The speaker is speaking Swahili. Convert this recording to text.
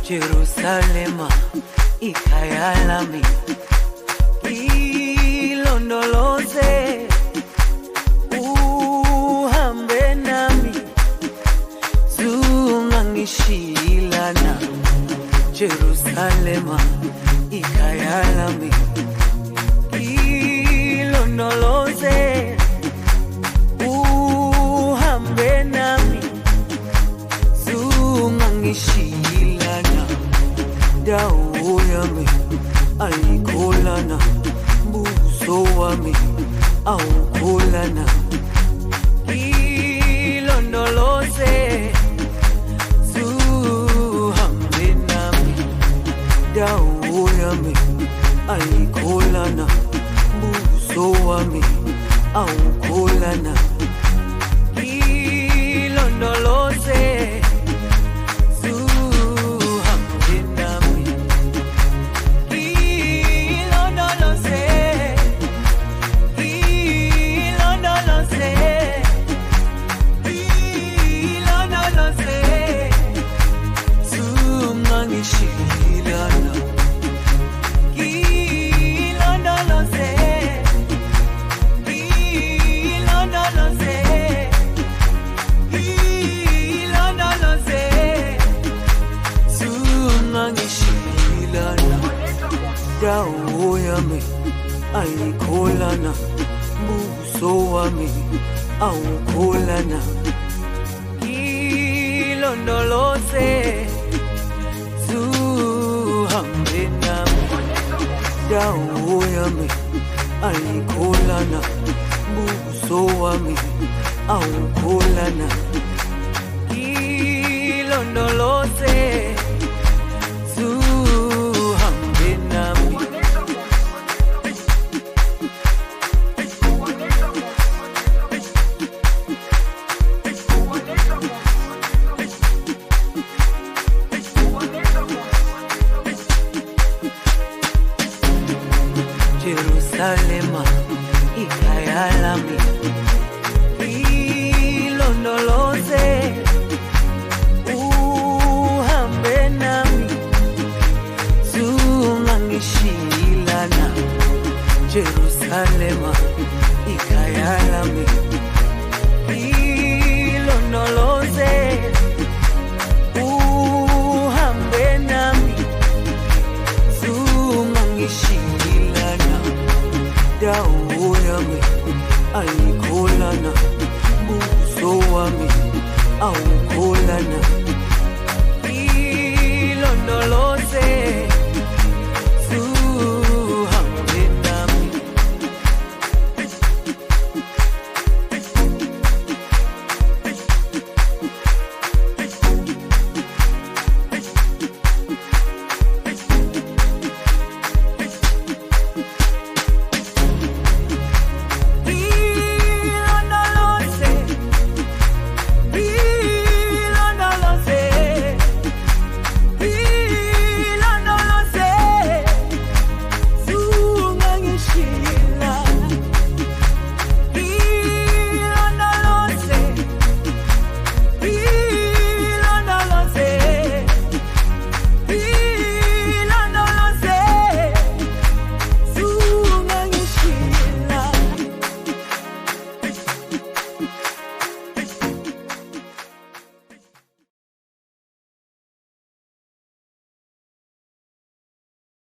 Jerusalema ikhaya lami, ilondoloze uhambe nami, zungangishilana. Jerusalema ikhaya lami, ilondoloze uhambe nami, zungangishilana. Dawo yami ayikholana, buso wami awukholana. Ilondoloze zuhambe nami, dawo yami ayikholana, buso wami awukholana. Ilondoloze dawo yami ayikholana, buso wami awukholana. Ilondoloze zuhambe nami, dawo yami ayikholana, buso wami awukholana. Ilondoloze zuhambe nami. Jerusalema ikhaya lami, ilondoloze uhambe nami, zungangishilana. Jerusalema ikhaya lami, ilondoloze uhambe nami, zungangishilana. Dawo yami ayikholana, buso wami awukholana.